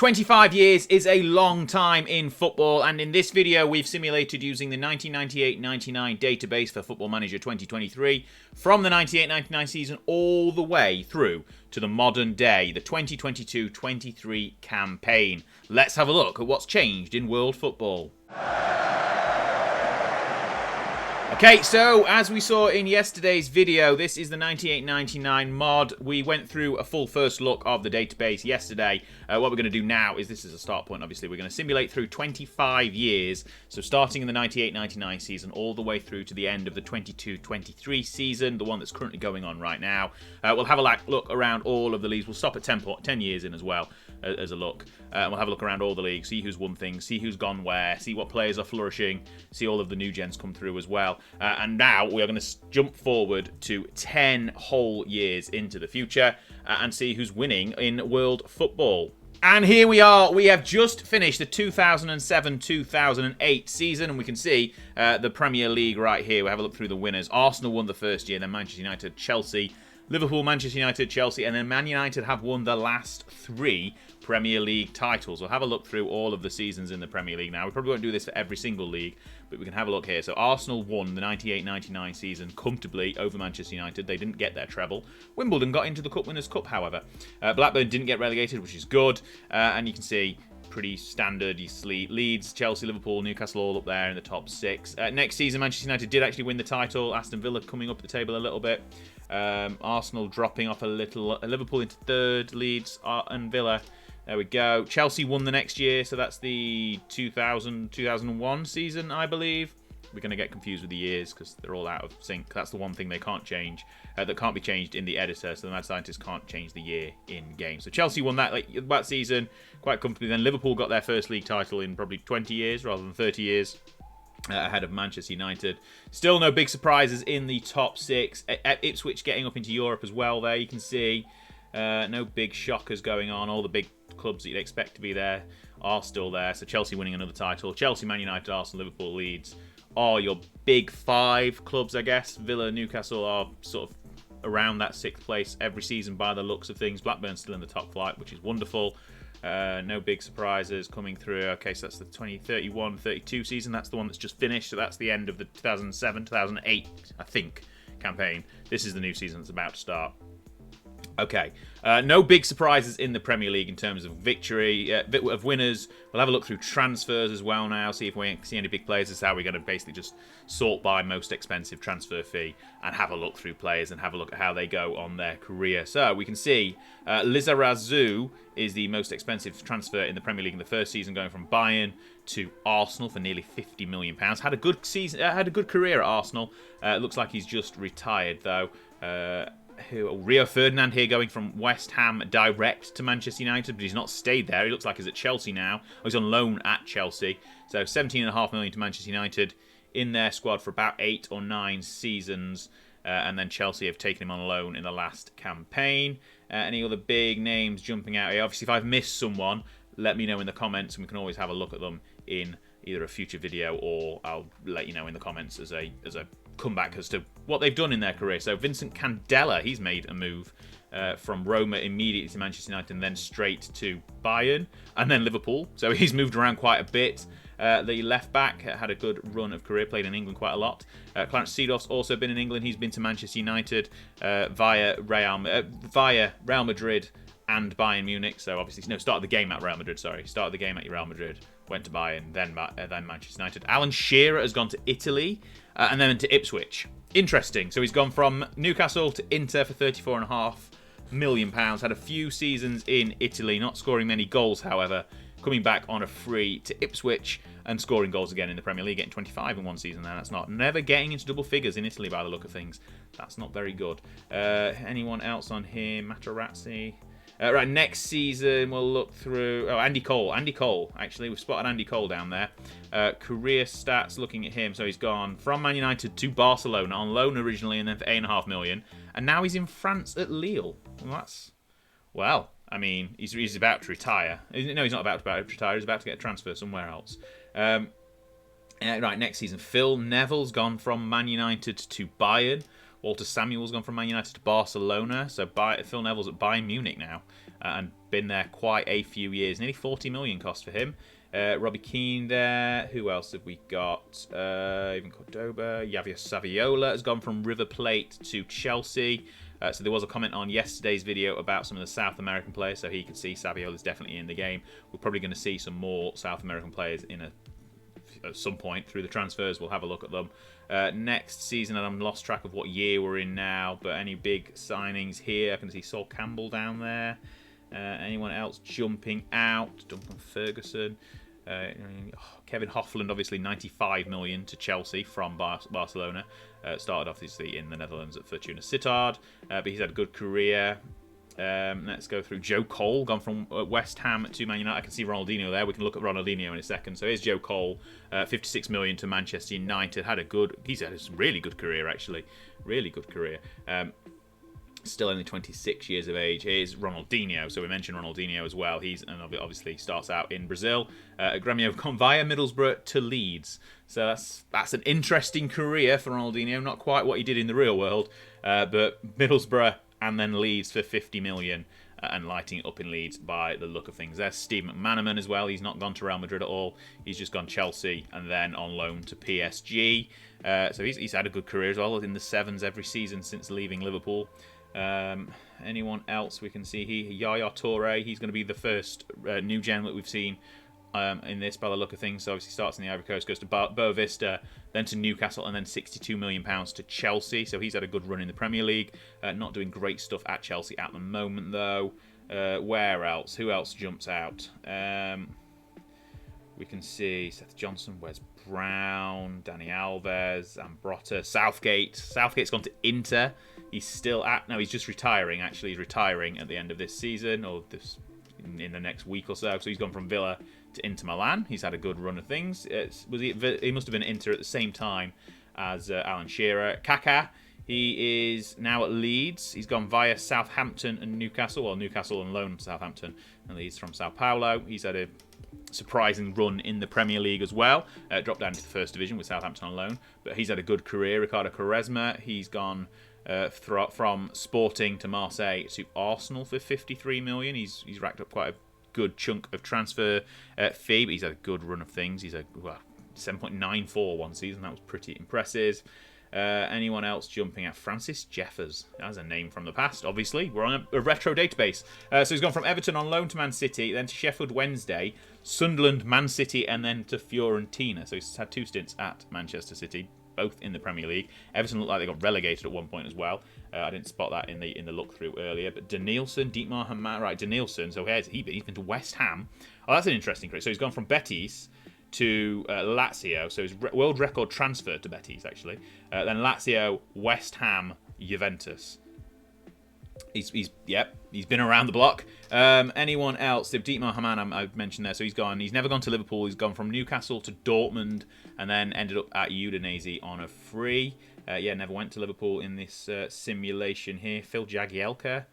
25 years is a long time in football, and in this video we've simulated using the 1998-99 database for Football Manager 2023 from the 98-99 season all the way through to the modern day, the 2022-23 campaign. Let's have a look at what's changed in world football. Okay, so as we saw in yesterday's video, this is the 98-99 mod. We went through a full first look of the database yesterday. What we're going to do now is, this is a start point, obviously. We're going to simulate through 25 years. So starting in the 98-99 season all the way through to the end of the 22-23 season, the one that's currently going on right now. We'll have a look around all of the leagues. We'll stop at 10 years in as well as a look. We'll have a look around all the leagues, see who's won things, see who's gone where, see what players are flourishing, see all of the new gens come through as well. And now we are going to jump forward to 10 whole years into the future and see who's winning in world football. And here we are. We have just finished the 2007-2008 season, and we can see the Premier League right here. We'll have a look through the winners. Arsenal won the first year, then Manchester United, Chelsea, Liverpool, Manchester United, Chelsea, and then Man United have won the last 3 Premier League titles. We'll have a look through all of the seasons in the Premier League now. We probably won't do this for every single league, but we can have a look here. So Arsenal won the 98-99 season comfortably over Manchester United. They didn't get their treble. Wimbledon got into the Cup Winners' Cup, however. Blackburn didn't get relegated, which is good. And you can see pretty standard. You see Leeds, Chelsea, Liverpool, Newcastle all up there in the top 6. Next season, Manchester United did actually win the title. Aston Villa coming up the table a little bit. Arsenal dropping off a little. Liverpool into 3rd, Leeds and Villa. There we go. Chelsea won the next year, so that's the 2000-2001 season, I believe. We're going to get confused with the years because they're all out of sync. That's the one thing they can't change, that can't be changed in the editor, so the mad scientists can't change the year in game. So Chelsea won that season quite comfortably. Then Liverpool got their first league title in probably 20 years rather than 30 years. Ahead of Manchester United. Still no big surprises in the top 6. Ipswich getting up into Europe as well there, you can see. No big shockers going on. All the big clubs that you'd expect to be there are still there. So Chelsea winning another title. Chelsea, Man United, Arsenal, Liverpool, Leeds are your big 5 clubs, I guess. Villa, Newcastle are sort of around that 6th place every season by the looks of things. Blackburn's still in the top flight, which is wonderful. No big surprises coming through. Okay, so that's the 2031-32 season. That's the one that's just finished. So that's the end of the 2007-2008, I think, campaign. This is the new season that's about to start. Okay, no big surprises in the Premier League in terms of victory, of winners. We'll have a look through transfers as well now, see if we see any big players. This is how we're going to basically just sort by most expensive transfer fee and have a look through players and have a look at how they go on their career. So we can see Lizarazu is the most expensive transfer in the Premier League in the first season, going from Bayern to Arsenal for nearly £50 million. Had a good season, had a good career at Arsenal. Looks like he's just retired though. Rio Ferdinand here going from West Ham direct to Manchester United, but he's not stayed there. He looks like he's at Chelsea now. He's on loan at Chelsea. So $17.5 million to Manchester United in their squad for about 8 or 9 seasons. And then Chelsea have taken him on loan in the last campaign. Any other big names jumping out here? Obviously, if I've missed someone, let me know in the comments, and we can always have a look at them in either a future video, or I'll let you know in the comments as a comeback as to what they've done in their career. So Vincent Candela, he's made a move from Roma immediately to Manchester United and then straight to Bayern and then Liverpool. So he's moved around quite a bit. The left back had a good run of career, played in England quite a lot. Clarence Seedorf's also been in England. He's been to Manchester United via Real Madrid and Bayern Munich. So obviously, no, started the game at Real Madrid, sorry. Started the game at Real Madrid, went to Bayern, then Manchester United. Alan Shearer has gone to Italy and then to Ipswich. Interesting. So he's gone from Newcastle to Inter for £34.5 million. Had a few seasons in Italy, not scoring many goals, however. Coming back on a free to Ipswich and scoring goals again in the Premier League, getting 25 in one season there. That's not. Never getting into double figures in Italy by the look of things. That's not very good. Anyone else on here? Materazzi. Right, next season we'll look through... Oh, Andy Cole. Andy Cole, actually. We've spotted Andy Cole down there. Career stats, looking at him. So he's gone from Man United to Barcelona on loan originally and then for £8.5 million. And now he's in France at Lille. Well, that's... Well, I mean, he's about to retire. No, he's not about to retire. He's about to get a transfer somewhere else. Right, next season. Phil Neville's gone from Man United to Bayern. Walter Samuel's gone from Man United to Barcelona. So Phil Neville's at Bayern Munich now. and been there quite a few years. Nearly 40 million cost for him. Robbie Keane there. Who else have we got? Even Cordoba. Javier Saviola has gone from River Plate to Chelsea. So there was a comment on yesterday's video about some of the South American players, so he can see Saviola's definitely in the game. We're probably going to see some more South American players at some point through the transfers. We'll have a look at them. Next season, and I'm lost track of what year we're in now, but any big signings here? I can see Sol Campbell down there. Anyone else jumping out? Duncan Ferguson. Kevin Hoffland, obviously 95 million to Chelsea from Barcelona. Started off obviously in the Netherlands at Fortuna Sittard, but he's had a good career. Let's go through Joe Cole, gone from West Ham to Man United. I can see Ronaldinho there. We can look at Ronaldinho in a second. So here's Joe Cole, 56 million to Manchester United. He's had a really good career actually, really good career. Still only 26 years of age. Here's Ronaldinho. So we mentioned Ronaldinho as well. And obviously starts out in Brazil. Grêmio gone via Middlesbrough to Leeds. So that's an interesting career for Ronaldinho. Not quite what he did in the real world, but Middlesbrough and then Leeds for 50 million. And lighting it up in Leeds by the look of things. There's Steve McManaman as well. He's not gone to Real Madrid at all. He's just gone Chelsea and then on loan to PSG. So he's had a good career as well, in the sevens every season since leaving Liverpool. Anyone else we can see here? Yaya Toure. He's going to be the first new gen that we've seen in this by the look of things. So obviously starts in the Ivory Coast, goes to Boa Vista, then to Newcastle, and then £62 million to Chelsea. So he's had a good run in the Premier League. Not doing great stuff at Chelsea at the moment, though. Where else? Who else jumps out? We can see Seth Johnson, Wes Brown, Danny Alves, Ambrotta, Southgate. Southgate's gone to Inter. He's still he's just retiring, actually. He's retiring at the end of this season, or in the next week or so. So he's gone from Villa to Inter Milan. He's had a good run of things. He must have been at Inter at the same time as Alan Shearer. Kaká, he is now at Leeds. He's gone via Southampton and Newcastle. Well, Newcastle on loan to Southampton, and Leeds from Sao Paulo. He's had a surprising run in the Premier League as well. Dropped down to the first division with Southampton on loan, but he's had a good career. Ricardo Quaresma, he's gone from Sporting to Marseille to Arsenal for 53 million. He's racked up quite a good chunk of transfer fee, but he's had a good run of things. He's a 7.94 one season. That was pretty impressive. Anyone else jumping out? Francis Jeffers. That's a name from the past, obviously. We're on a retro database. So he's gone from Everton on loan to Man City, then to Sheffield Wednesday, Sunderland, Man City, and then to Fiorentina. So he's had 2 stints at Manchester City, both in the Premier League. Everton looked like they got relegated at one point as well. I didn't spot that in the look through earlier. But Dietmar Hamann, right? Danielson. So he's been to West Ham. Oh, that's an interesting career. So he's gone from Betis to Lazio. So his world record transfer to Betis, actually. Then Lazio, West Ham, Juventus. He's been around the block. Anyone else? Dietmar Hamann, I've mentioned there. So he's gone. He's never gone to Liverpool. He's gone from Newcastle to Dortmund, and then ended up at Udinese on a free. Never went to Liverpool in this simulation here. Phil Jagielka.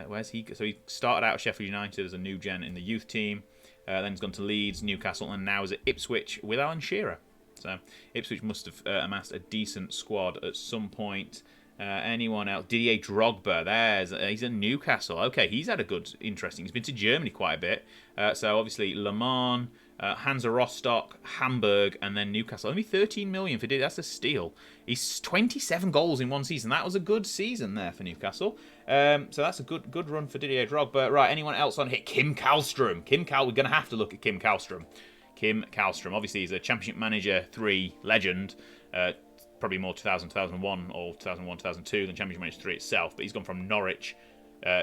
Where's he? So he started out at Sheffield United as a new gen in the youth team. Then he's gone to Leeds, Newcastle, and now is at Ipswich with Alan Shearer. So Ipswich must have amassed a decent squad at some point. Anyone else? Didier Drogba. He's at Newcastle. Okay, he's had a good, interesting. He's been to Germany quite a bit. So obviously Le Mans, Hansa Rostock, Hamburg, and then Newcastle. Only 13 million for Didier. That's a steal. He's 27 goals in one season. That was a good season there for Newcastle. So that's a good run for Didier Drogba. Right, anyone else on here? Kim Kallstrom. We're going to have to look at Kim Kallstrom. Obviously, he's a Championship Manager 3 legend. Probably more 2000, 2001 or 2001, 2002 than Championship Manager 3 itself. But he's gone from Norwich,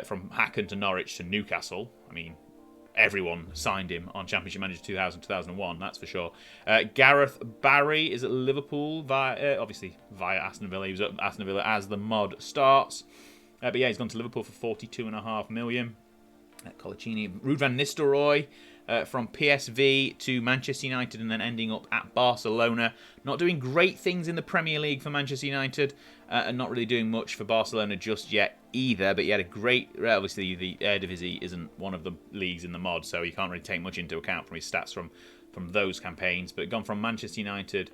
from Hacken to Norwich to Newcastle. I mean, everyone signed him on Championship Manager 2000, 2001, that's for sure. Gareth Barry is at Liverpool, via Aston Villa. He was at Aston Villa as the mod starts. But yeah, he's gone to Liverpool for 42.5 million. Colaccini, Ruud van Nistelrooy, from PSV to Manchester United and then ending up at Barcelona. Not doing great things in the Premier League for Manchester United and not really doing much for Barcelona just yet either. But he had a great... Obviously, the Eredivisie isn't one of the leagues in the mod, so you can't really take much into account from his stats from from those campaigns, but gone from Manchester United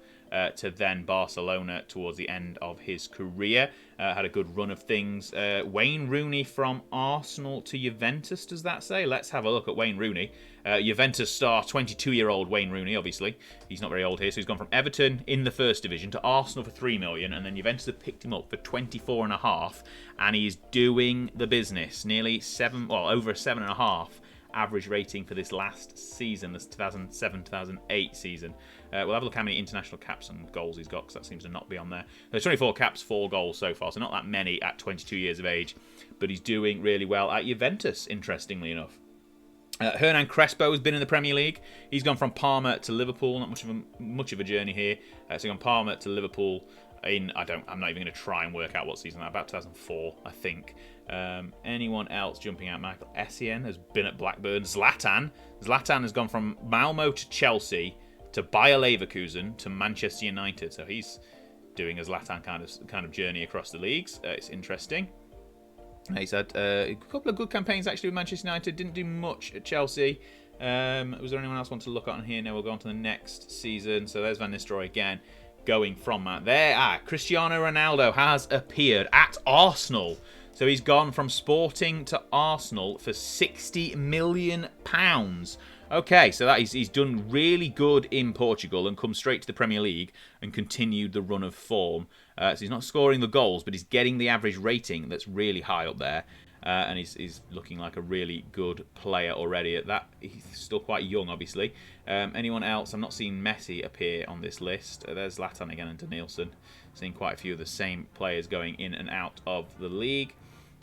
to then Barcelona towards the end of his career. Had a good run of things. Wayne Rooney from Arsenal to Juventus, does that say? Let's have a look at Wayne Rooney. Juventus star, 22-year-old Wayne Rooney, obviously. He's not very old here, so he's gone from Everton in the first division to Arsenal for $3 million, and then Juventus have picked him up for 24.5, and he's doing the business. Nearly over 7.5 average rating for this last season, this 2007-2008 season. We'll have a look how many international caps and goals he's got, because that seems to not be on there. There's 24 caps, 4 goals so far, so not that many at 22 years of age, but he's doing really well at Juventus, interestingly enough. Hernan Crespo has been in the Premier League. He's gone from Parma to Liverpool. Not much of a journey here. So gone Parma to Liverpool in I'm not even going to try and work out what season. About 2004, I think. Anyone else jumping out? Michael Essien has been at Blackburn. Zlatan has gone from Malmo to Chelsea to Bayer Leverkusen to Manchester United. So he's doing a Zlatan kind of journey across the leagues. It's interesting. He's had a couple of good campaigns actually with Manchester United. Didn't do much at Chelsea. Was there anyone else want to look at on here? No, we'll go on to the next season. So there's Van Nistelrooy again, going from that. There, Cristiano Ronaldo has appeared at Arsenal. So he's gone from Sporting to Arsenal for £60 million. Okay, so that he's done really good in Portugal and come straight to the Premier League and continued the run of form. So he's not scoring the goals, but he's getting the average rating that's really high up there. And he's looking like a really good player already. At that, he's still quite young, obviously. Anyone else? I'm not seeing Messi appear on this list. There's Zlatan again and Danielson. Seeing quite a few of the same players going in and out of the league.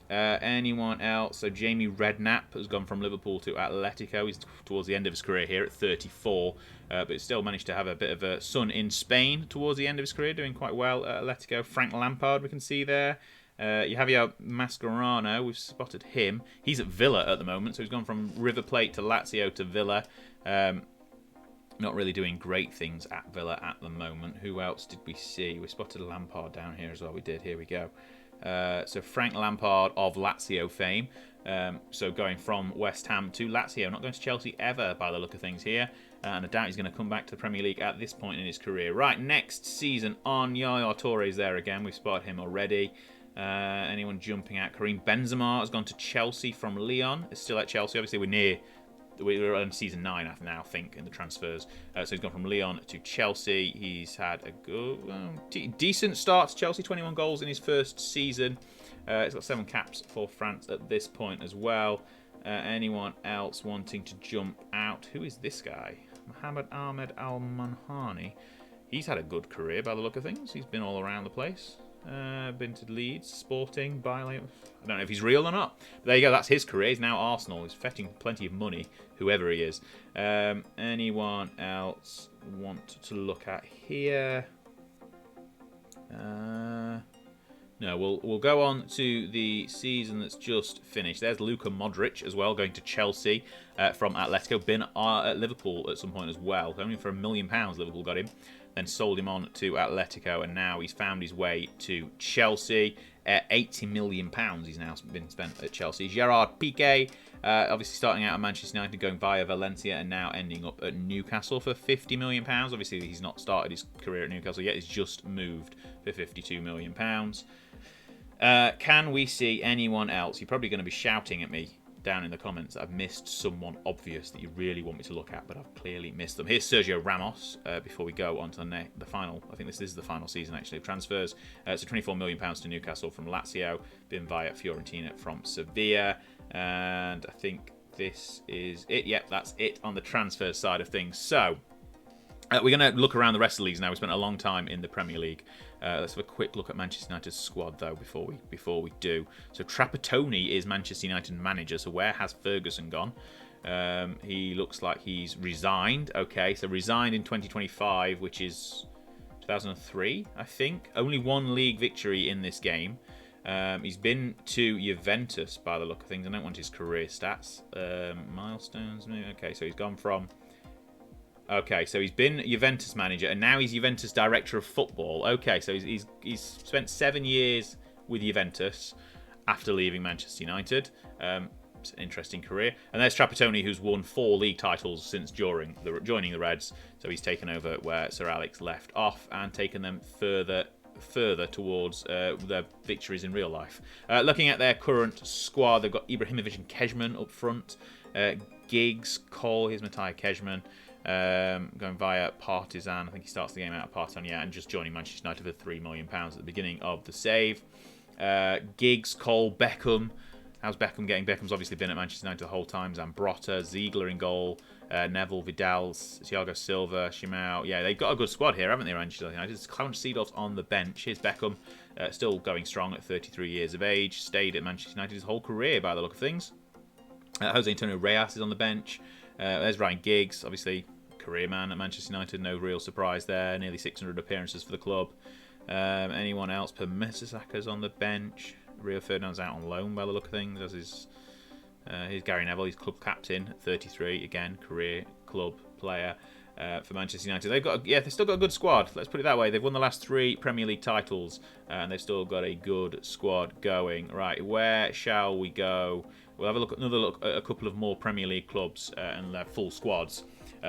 Anyone else? So Jamie Redknapp has gone from Liverpool to Atletico. He's towards the end of his career here at 34, but still managed to have a bit of a sun in Spain towards the end of his career, doing quite well at Atletico. Frank Lampard, we can see there. Javier Mascherano, we've spotted him. He's at Villa at the moment, so he's gone from River Plate to Lazio to Villa. Not really doing great things at Villa at the moment. Who else did we see? We spotted Lampard down here as well. We did. Here we go. So Frank Lampard of Lazio fame. So going from West Ham to Lazio, not going to Chelsea ever by the look of things here. And I doubt he's going to come back to the Premier League at this point in his career. Right, next season on Yaya Toure's there again. We've spotted him already. Anyone jumping out? Karim Benzema has gone to Chelsea from Lyon. It's still at Chelsea. Obviously, we're on season 9 I think, in the transfers. So he's gone from Lyon to Chelsea. He's had a good, decent start to Chelsea, 21 goals in his first season. He's got 7 caps for France at this point as well. Anyone else wanting to jump out? Who is this guy? Mohamed Ahmed Al-Manhani. He's had a good career by the look of things. He's been all around the place. Been to Leeds, Sporting, Bailey. I don't know if he's real or not. But there you go, that's his career. He's now Arsenal. He's fetching plenty of money, whoever he is. Anyone else want to look at here? No, we'll go on to the season that's just finished. There's Luka Modric as well, going to Chelsea from Atletico. Been at Liverpool at some point as well. Only for £1 million Liverpool got him. Then sold him on to Atletico, and now he's found his way to Chelsea. £80 million he's now been spent at Chelsea. Gerard Piqué, obviously starting out at Manchester United, going via Valencia, and now ending up at Newcastle for £50 million. Obviously, he's not started his career at Newcastle yet. He's just moved for £52 million. Can we see anyone else? You're probably going to be shouting at me down in the comments that I've missed someone obvious that you really want me to look at, but I've clearly missed them. Here's Sergio Ramos before we go on to the final. I think this is the final season actually of transfers. So £24 million to Newcastle from Lazio, been via Fiorentina from Sevilla, and I think this is it. Yep, that's it on the transfer side of things. So we're going to look around the rest of the leagues now. We spent a long time in the Premier League. Let's have a quick look at Manchester United's squad, though, before we do. So Trapattoni is Manchester United manager. So where has Ferguson gone? He looks like he's resigned. Okay, so resigned in 2025, which is 2003, I think. Only 1 league victory in this game. He's been to Juventus by the look of things. I don't want his career stats. Milestones, maybe. Okay, so he's gone from... Okay, so he's been Juventus manager, and now he's Juventus director of football. Okay, so he's spent 7 years with Juventus after leaving Manchester United. It's an interesting career. And there's Trapattoni, who's won 4 league titles since joining the Reds. So he's taken over where Sir Alex left off and taken them further towards their victories in real life. Looking at their current squad, they've got Ibrahimovic and Kejman up front. Giggs, Cole, here's Matija Kejman. Going via Partizan. I think he starts the game out at Partizan, and just joining Manchester United for £3 million at the beginning of the save. Giggs, Cole, Beckham. How's Beckham getting? Beckham's obviously been at Manchester United the whole time. Zambrotta, Ziegler in goal, Neville, Vidal, Thiago Silva, Shimao. Yeah, they've got a good squad here, haven't they, Manchester United? Clarence Seedorf's on the bench. Here's Beckham, still going strong at 33 years of age. Stayed at Manchester United his whole career, by the look of things. Jose Antonio Reyes is on the bench. There's Ryan Giggs, obviously career man at Manchester United. No real surprise there. Nearly 600 appearances for the club. Anyone else? Mertesacker's on the bench. Rio Ferdinand's out on loan by the look of things. Here's Gary Neville, he's club captain at 33. Again, career club player for Manchester United. They've still got a good squad. Let's put it that way. They've won the last 3 Premier League titles, and they've still got a good squad going. Right, where shall we go? We'll have another look at a couple of more Premier League clubs and their full squads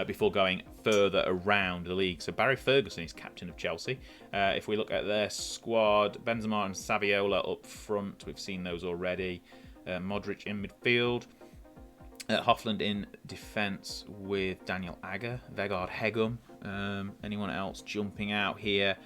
before going further around the league. So Barry Ferguson is captain of Chelsea. If we look at their squad, Benzema and Saviola up front. We've seen those already. Modric in midfield. Hofland in defence with Daniel Agger. Vegard Hegum. Anyone else jumping out here?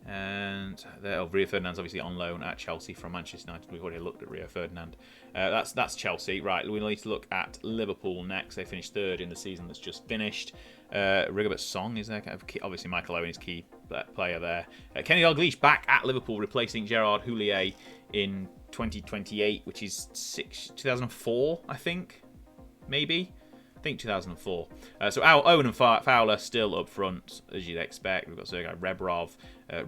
And Rio Ferdinand's obviously on loan at Chelsea from Manchester United. We've already looked at Rio Ferdinand. That's Chelsea. Right, we need to look at Liverpool next. They finished 3rd in the season that's just finished. Rigobert Song is there. Obviously, Michael Owen is key player there. Kenny Dalglish back at Liverpool, replacing Gerard Houllier in 2028, which is 2004, I think. Maybe. I think 2004. So Owen and Fowler still up front, as you'd expect. We've got Sergei Rebrov,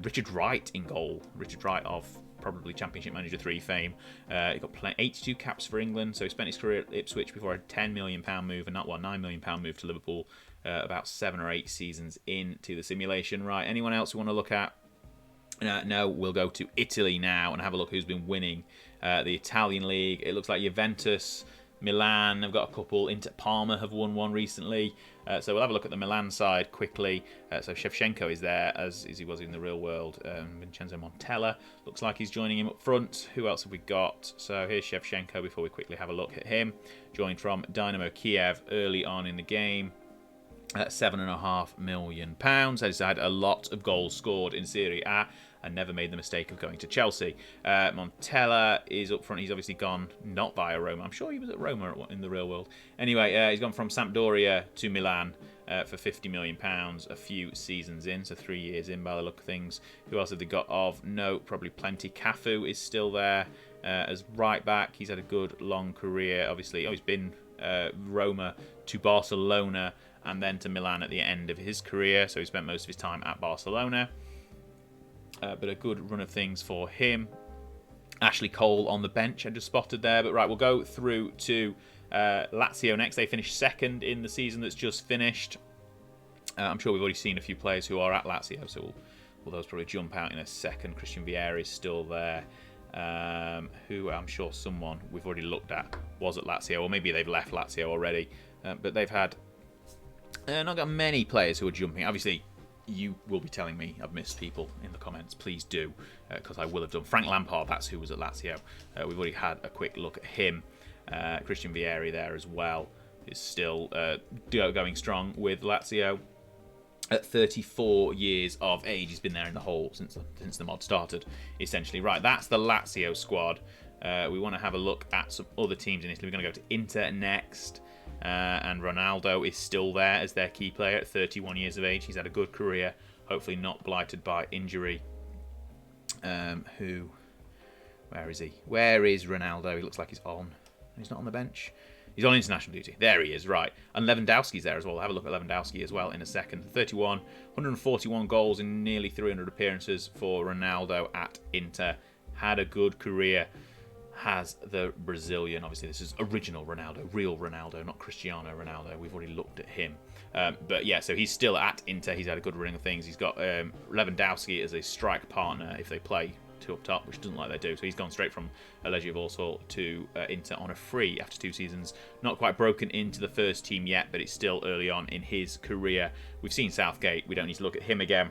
Richard Wright in goal. Richard Wright of probably Championship Manager 3 fame. He got 82 caps for England, so he spent his career at Ipswich before a £10 million move, and £9 million move to Liverpool about 7 or 8 seasons into the simulation. Right, anyone else we want to look at? No, we'll go to Italy now and have a look who's been winning the Italian league. It looks like Juventus, Milan have got a couple. Inter Parma have won one recently. So we'll have a look at the Milan side quickly. So Shevchenko is there as he was in the real world. Vincenzo Montella looks like he's joining him up front. Who else have we got? So here's Shevchenko before we quickly have a look at him. Joined from Dynamo Kiev early on in the game. £7.5 million. Has had a lot of goals scored in Serie A and never made the mistake of going to Chelsea. Montella is up front. He's obviously gone not via Roma. I'm sure he was at Roma in the real world. Anyway, he's gone from Sampdoria to Milan for £50 million a few seasons in, so 3 years in by the look of things. Who else have they got of note? Probably plenty. Cafu is still there as right back. He's had a good long career. Obviously, he's been Roma to Barcelona and then to Milan at the end of his career, so he spent most of his time at Barcelona. But a good run of things for him. Ashley Cole on the bench, I just spotted there. But right, we'll go through to Lazio next. They finished 2nd in the season that's just finished. I'm sure we've already seen a few players who are at Lazio, so we'll those probably jump out in a second. Christian Vieri is still there, who I'm sure someone we've already looked at was at Lazio, or maybe they've left Lazio already. But they've had not got many players who are jumping. Obviously, you will be telling me I've missed people in the comments. Please do, because I will have done. Frank Lampard, that's who was at Lazio. We've already had a quick look at him. Christian Vieri there as well is still going strong with Lazio. At 34 years of age, he's been there in the hole since the mod started, essentially. Right, that's the Lazio squad. We want to have a look at some other teams in Italy. We're going to go to Inter next. And Ronaldo is still there as their key player at 31 years of age. He's had a good career, hopefully not blighted by injury. Where is he? Where is Ronaldo? He looks like he's on. He's not on the bench. He's on international duty. There he is, right. And Lewandowski's there as well. We'll have a look at Lewandowski as well in a second. 31, 141 goals in nearly 300 appearances for Ronaldo at Inter. Had a good career. Has the Brazilian. Obviously, this is original Ronaldo, real Ronaldo, not Cristiano Ronaldo. We've already looked at him. But yeah, so he's still at Inter. He's had a good run of things. He's got Lewandowski as a strike partner if they play two up top, which doesn't like they do. So he's gone straight from Legia Warsaw to Inter on a free after 2 seasons. Not quite broken into the first team yet, but it's still early on in his career. We've seen Southgate. We don't need to look at him again.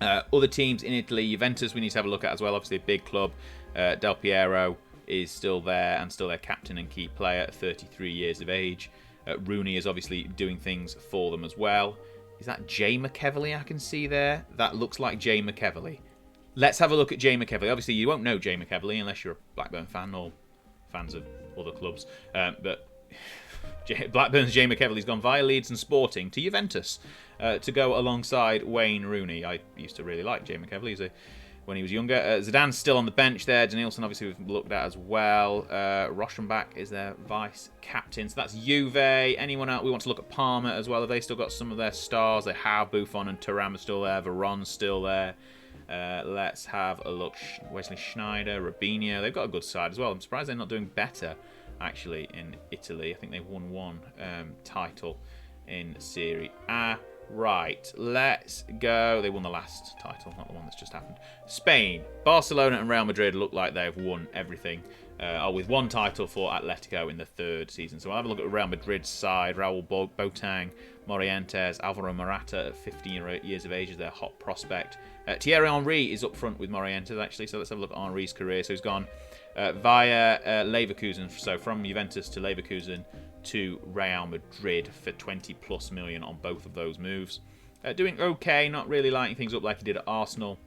Other teams in Italy, Juventus, we need to have a look at as well. Obviously, a big club. Del Piero is still there and still their captain and key player at 33 years of age. Rooney is obviously doing things for them as well. Is that Jay McEvely I can see there? That looks like Jay McEvely. Let's have a look at Jay McEvely. Obviously, you won't know Jay McEvely unless you're a Blackburn fan or fans of other clubs. But Blackburn's Jay McEvely's gone via Leeds and Sporting to Juventus to go alongside Wayne Rooney. I used to really like Jay McEvely when he was younger. Zidane's still on the bench there. Danielson, obviously, we've looked at as well. Rochenbach is their vice-captain. So that's Juve. Anyone else? We want to look at Parma as well. Have they still got some of their stars? They have. Buffon and Thuram are still there. Veron's still there. Let's have a look. Wesley Sneijder, Robinho. They've got a good side as well. I'm surprised they're not doing better, actually, in Italy. I think they've won one title in Serie A. Right, let's go. They won the last title, not the one that's just happened. Spain, Barcelona and Real Madrid look like they've won everything. With one title for Atletico in the 3rd season. So we'll have a look at Real Madrid's side. Raul Boateng, Morientes, Alvaro Morata at 15 years of age is their hot prospect. Thierry Henry is up front with Morientes, actually. So let's have a look at Henry's career. So he's gone via Leverkusen, so from Juventus to Leverkusen to Real Madrid for 20+ million on both of those moves. Doing okay, not really lighting things up like he did at Arsenal.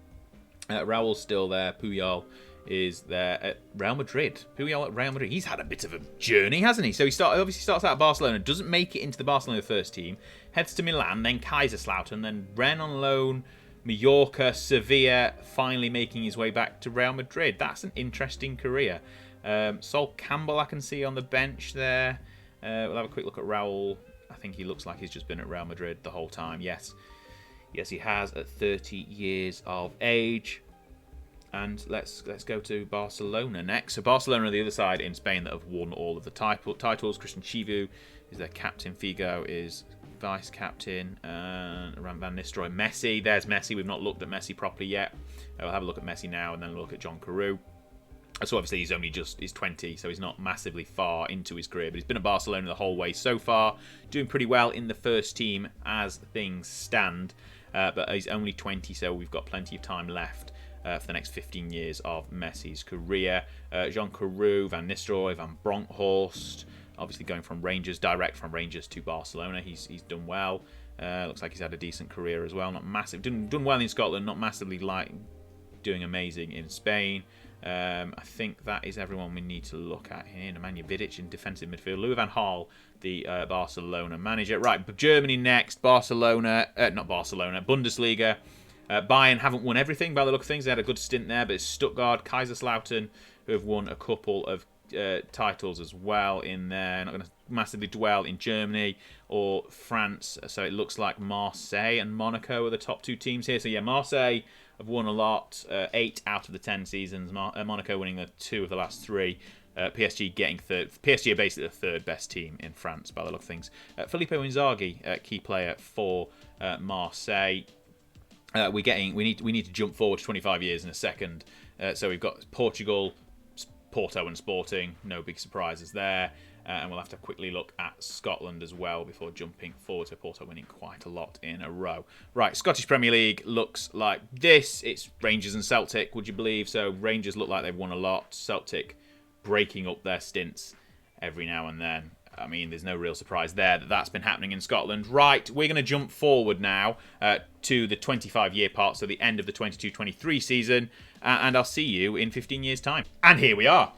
Raul's still there. Puyol is there at Real Madrid. Puyol at Real Madrid. He's had a bit of a journey, hasn't he? So he obviously starts out at Barcelona, doesn't make it into the Barcelona first team, heads to Milan, then Kaiserslautern, then Rennes on loan, Mallorca, Sevilla, finally making his way back to Real Madrid. That's an interesting career. Sol Campbell I can see on the bench there. We'll have a quick look at Raul. I think he looks like he's just been at Real Madrid the whole time. Yes, he has at 30 years of age. And let's go to Barcelona next. So Barcelona are the other side in Spain that have won all of the titles. Christian Chivu is their captain. Figo is vice-captain. Van Nistelrooy. Messi. There's Messi. We've not looked at Messi properly yet. We'll have a look at Messi now and then look at John Carew. So obviously he's 20, so he's not massively far into his career, but he's been at Barcelona the whole way so far, doing pretty well in the first team as things stand, but he's only 20, so we've got plenty of time left for the next 15 years of Messi's career. Jean Carew, Van Nistelrooy, Van Bronckhorst, obviously going from Rangers, direct from Rangers to Barcelona. He's done well. Looks like he's had a decent career as well. Not massive, done well in Scotland, not massively doing amazing in Spain. I think that is everyone we need to look at here. Nemanja Vidic in defensive midfield. Louis van Gaal, the Barcelona manager. Right, Germany next. Bundesliga. Bayern haven't won everything by the look of things. They had a good stint there, but it's Stuttgart, Kaiserslautern, who have won a couple of titles as well in there. Not going to massively dwell in Germany or France. So it looks like Marseille and Monaco are the top 2 teams here. So yeah, Marseille have won a lot, 8 out of the 10 seasons. Monaco winning the 2 of the last 3. PSG getting third. PSG are basically the 3rd best team in France by the look of things. Filippo Inzaghi, key player for Marseille. We need to jump forward to 25 years in a second. So we've got Portugal, Porto and Sporting. No big surprises there. And we'll have to quickly look at Scotland as well before jumping forward to Porto winning quite a lot in a row. Right, Scottish Premier League looks like this. It's Rangers and Celtic, would you believe? So Rangers look like they've won a lot. Celtic breaking up their stints every now and then. I mean, there's no real surprise there that that's been happening in Scotland. Right, we're going to jump forward now to the 25-year part, so the end of the 22-23 season, and I'll see you in 15 years' time. And here we are.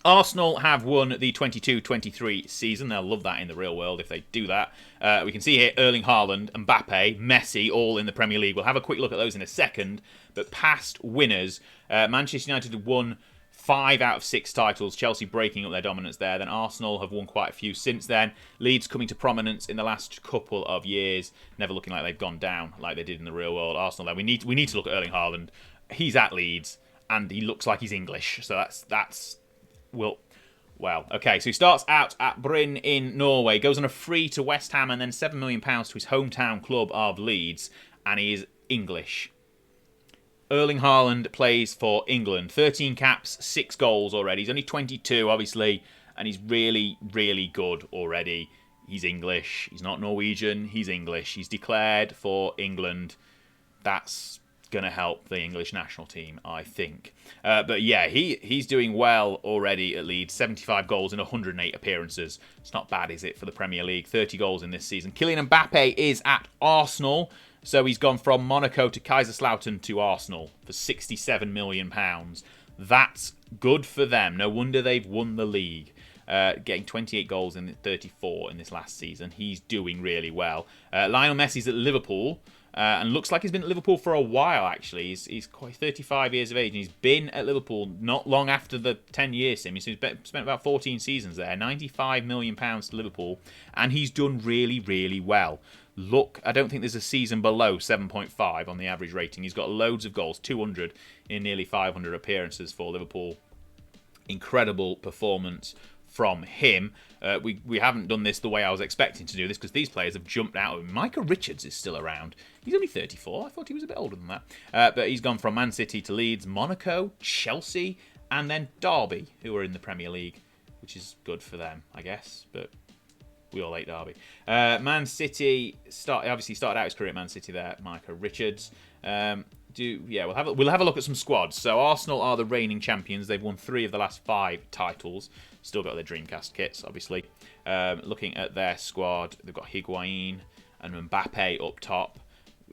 Arsenal have won the 22-23 season. They'll love that in the real world if they do that. We can see here Erling Haaland, Mbappe, Messi, all in the Premier League. We'll have a quick look at those in a second. But past winners, Manchester United have won 5 out of 6 titles, Chelsea breaking up their dominance there. Then Arsenal have won quite a few since then. Leeds coming to prominence in the last couple of years, never looking like they've gone down like they did in the real world. Arsenal there, we need to look at Erling Haaland. He's at Leeds, and he looks like he's English, so that's well, okay, so he starts out at Bryn in Norway, goes on a free to West Ham, and then £7 million to his hometown club of Leeds, and he is English. Erling Haaland plays for England. 13 caps, 6 goals already. He's only 22, obviously, and he's really, really good already. He's English. He's not Norwegian. He's English. He's declared for England. That's going to help the English national team, I think. But yeah, he's doing well already at Leeds. 75 goals in 108 appearances. It's not bad, is it, for the Premier League? 30 goals in this season. Kylian Mbappe is at Arsenal. So he's gone from Monaco to Kaiserslautern to Arsenal for £67 million. That's good for them. No wonder they've won the league. Getting 28 goals in 34 in this last season. He's doing really well. Lionel Messi's at Liverpool. And looks like he's been at Liverpool for a while, actually. He's quite 35 years of age, and he's been at Liverpool not long after the 10-year sim. He's spent about 14 seasons there, £95 million to Liverpool, and he's done really, really well. Look, I don't think there's a season below 7.5 on the average rating. He's got loads of goals, 200 in nearly 500 appearances for Liverpool. Incredible performance from him. We haven't done this the way I was expecting to do this because these players have jumped out of him. Micah Richards is still around. He's only 34. I thought he was a bit older than that. But he's gone from Man City to Leeds, Monaco, Chelsea, and then Derby, who are in the Premier League, which is good for them, I guess. But we all hate Derby. Man City obviously started out his career at Man City there. Micah Richards. We'll have a look at some squads. So Arsenal are the reigning champions. They've won 3 of the last 5 titles. Still got their Dreamcast kits, obviously. Looking at their squad, they've got Higuain and Mbappe up top.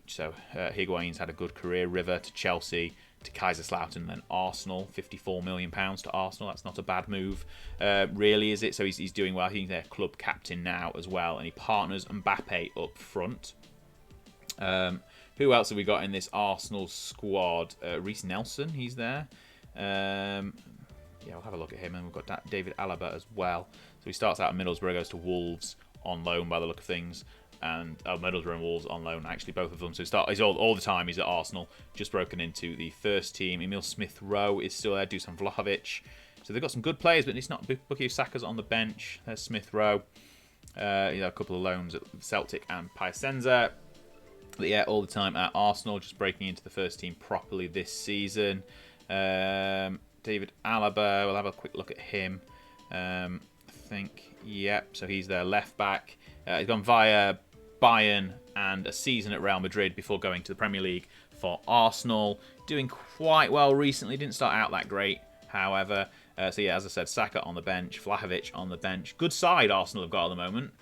So Higuain's had a good career. River to Chelsea to Kaiserslautern, and then Arsenal. £54 million to Arsenal. That's not a bad move, really, is it? So he's doing well. He's their club captain now as well, and he partners Mbappe up front. Who else have we got in this Arsenal squad? Reece Nelson, he's there. We'll have a look at him. And we've got David Alaba as well. So he starts out at Middlesbrough, goes to Wolves on loan by the look of things. And Middlesbrough and Wolves on loan, actually, both of them. So he's all the time he's at Arsenal, just broken into the first team. Emil Smith-Rowe is still there, Dusan Vlahovic. So they've got some good players, but it's not. Bukayo Saka's on the bench. There's Smith-Rowe. A couple of loans at Celtic and Piacenza. But yeah, all the time at Arsenal, just breaking into the first team properly this season. David Alaba, we'll have a quick look at him. I think, yep, so he's their left back. He's gone via Bayern and a season at Real Madrid before going to the Premier League for Arsenal. Doing quite well recently, didn't start out that great, however. As I said, Saka on the bench, Vlahovic on the bench. Good side Arsenal have got at the moment.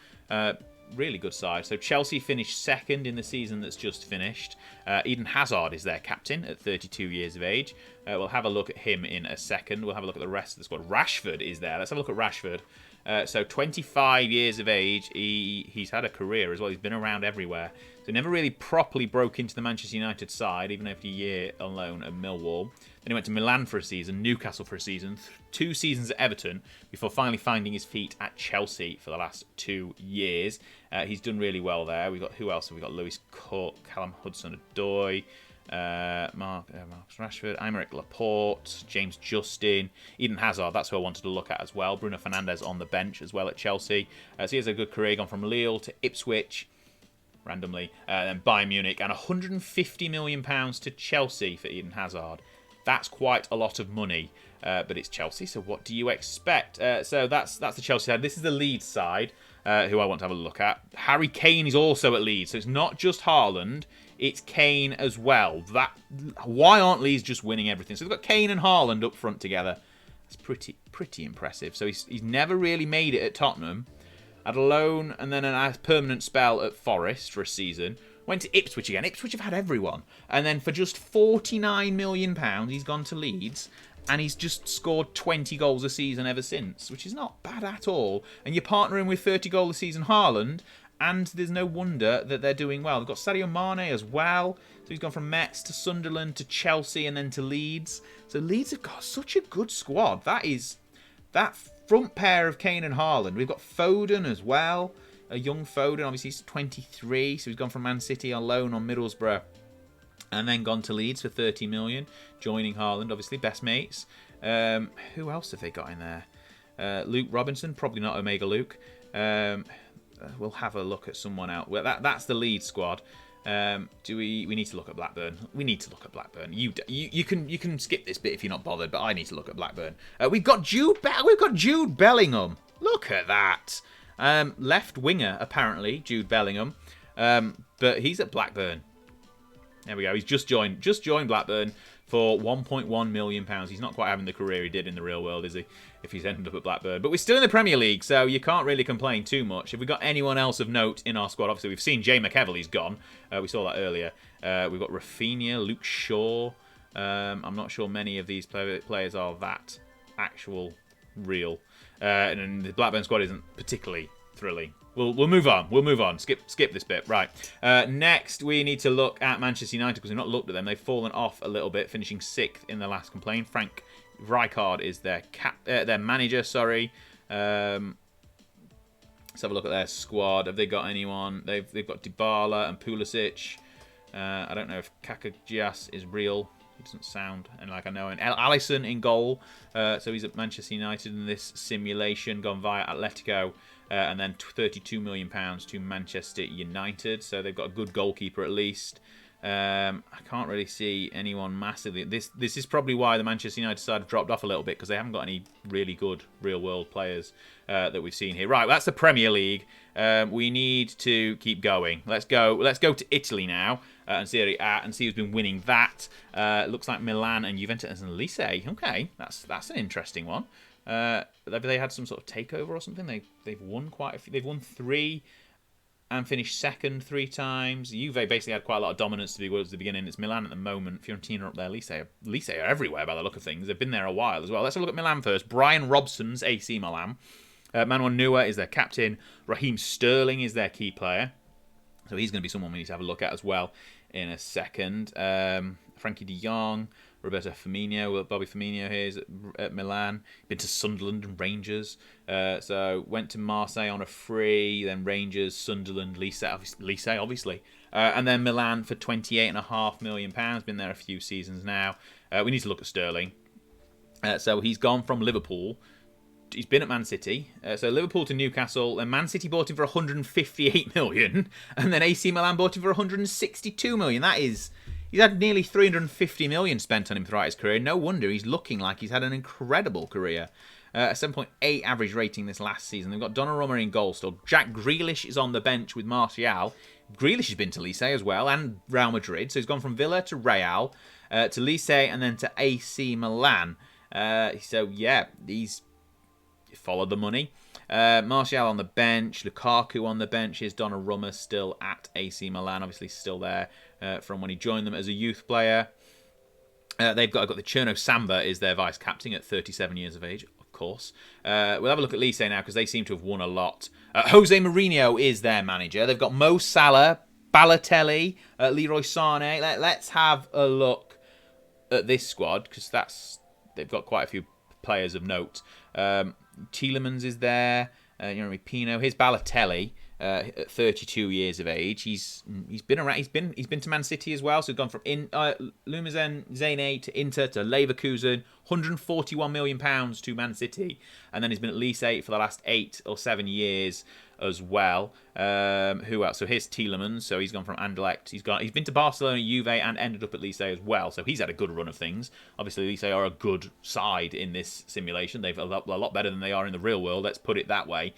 Really good side. So Chelsea finished second in the season that's just finished. Eden Hazard is their captain at 32 years of age. We'll have a look at him in a second. We'll have a look at the rest of the squad. Rashford is there. Let's have a look at Rashford. So 25 years of age. He's had a career as well. He's been around everywhere. So he never really properly broke into the Manchester United side, even after a year on loan at Millwall. Then he went to Milan for a season, Newcastle for a season, 2 seasons at Everton, before finally finding his feet at Chelsea for the last 2 years. He's done really well there. Who else have we got? Lewis Cook, Callum Hudson-Odoi, Marcus Rashford, Aymeric Laporte, James Justin, Eden Hazard. That's who I wanted to look at as well. Bruno Fernandes on the bench as well at Chelsea. So he has a good career, gone from Lille to Ipswich, randomly, then Bayern Munich, and £150 million to Chelsea for Eden Hazard. That's quite a lot of money, but it's Chelsea, so what do you expect? So that's the Chelsea side. This is the Leeds side, who I want to have a look at. Harry Kane is also at Leeds, so it's not just Haaland, it's Kane as well. Why aren't Leeds just winning everything? So they've got Kane and Haaland up front together. That's pretty impressive. So he's never really made it at Tottenham. Had a loan and then a permanent spell at Forest for a season. Went to Ipswich again. Ipswich have had everyone. And then for just £49 million, he's gone to Leeds. And he's just scored 20 goals a season ever since, which is not bad at all. And you're partnering with 30 goal a season Haaland, and there's no wonder that they're doing well. They've got Sadio Mane as well. So he's gone from Metz to Sunderland to Chelsea and then to Leeds. So Leeds have got such a good squad. That front pair of Kane and Haaland. We've got Foden as well. A young Foden, obviously he's 23, so he's gone from Man City on loan on Middlesbrough and then gone to Leeds for 30 million, joining Haaland, obviously, best mates. Who else have they got in there? Luke Robinson, probably not Omega Luke. We'll have a look at someone else. Well, that's the Leeds squad. Do we need to look at Blackburn? We need to look at Blackburn. You can skip this bit if you're not bothered, but I need to look at Blackburn. We've got Jude Bellingham. Look at that. Left winger apparently, Jude Bellingham. But he's at Blackburn. There we go. He's just joined Blackburn for £1.1 million. He's not quite having the career he did in the real world, is he? If he's ended up at Blackburn. But we're still in the Premier League, so you can't really complain too much. Have we got anyone else of note in our squad? Obviously, we've seen Jay McEvely's gone. We saw that earlier. We've got Rafinha, Luke Shaw. I'm not sure many of these players are that actual real. And the Blackburn squad isn't particularly thrilling. We'll move on. We'll move on. Skip this bit. Right. Next, we need to look at Manchester United because we've not looked at them. They've fallen off a little bit, finishing 6th in the last complaint. Frank Rijkaard is their manager. Sorry. Let's have a look at their squad. Have they got anyone? They've got Dybala and Pulisic. I don't know if Kakagias is real. He doesn't sound like I know. And Alisson in goal. So he's at Manchester United in this simulation, gone via Atletico. And then £32 million to Manchester United. So they've got a good goalkeeper at least. I can't really see anyone massively. This is probably why the Manchester United side have dropped off a little bit, because they haven't got any really good real-world players that we've seen here. Right, that's the Premier League. We need to keep going. Let's go to Italy now and Serie A and see who's been winning that. Looks like Milan and Juventus and Lecce. Okay, that's an interesting one. Have they had some sort of takeover or something? They've won quite a few. They've won 3 and finished 2nd 3 times. Juve basically had quite a lot of dominance towards the beginning. It's Milan at the moment. Fiorentina up there. Lecce are everywhere by the look of things. They've been there a while as well. Let's have a look at Milan first. Brian Robson's AC Milan. Manuel Neuer is their captain. Raheem Sterling is their key player. So he's going to be someone we need to have a look at as well in a second. Frankie de Jong. Roberto Firmino, Bobby Firmino here is at Milan. Been to Sunderland and Rangers. So went to Marseille on a free, then Rangers, Sunderland, Lecce obviously. And then Milan for £28.5 million. Been there a few seasons now. We need to look at Sterling. So he's gone from Liverpool. He's been at Man City. So Liverpool to Newcastle. Then Man City bought him for £158 million. And then AC Milan bought him for £162 million. That is... He's had nearly £350 million spent on him throughout his career. No wonder he's looking like he's had an incredible career. A 7.8 average rating this last season. They've got Donnarumma in goal still. Jack Grealish is on the bench with Martial. Grealish has been to Lecce as well and Real Madrid. So he's gone from Villa to Real, to Lecce and then to AC Milan. So yeah, he's followed the money. Martial on the bench, Lukaku on the bench. Here's Donnarumma still at AC Milan, obviously still there from when he joined them as a youth player. They've got the Cherno Samba is their vice captain at 37 years of age, of course. We'll have a look at Lecce now because they seem to have won a lot. Jose Mourinho is their manager. They've got Mo Salah, Balotelli, Leroy Sané. Let's have a look at this squad because they've got quite a few players of note. Tielemans is there. Jeremy Pino. Here's Balotelli at 32 years of age. He's been around. He's been to Man City as well. So he's gone from Lumisen Zane to Inter to Leverkusen. £141 million to Man City, and then he's been at Lecce for the last 8 or 7 years as well. Who else? So here's Tielemans. So he's gone from Anderlecht. He's been to Barcelona, Juve, and ended up at Lecce as well. So he's had a good run of things. Obviously, Lecce are a good side in this simulation. They've a lot better than they are in the real world. Let's put it that way.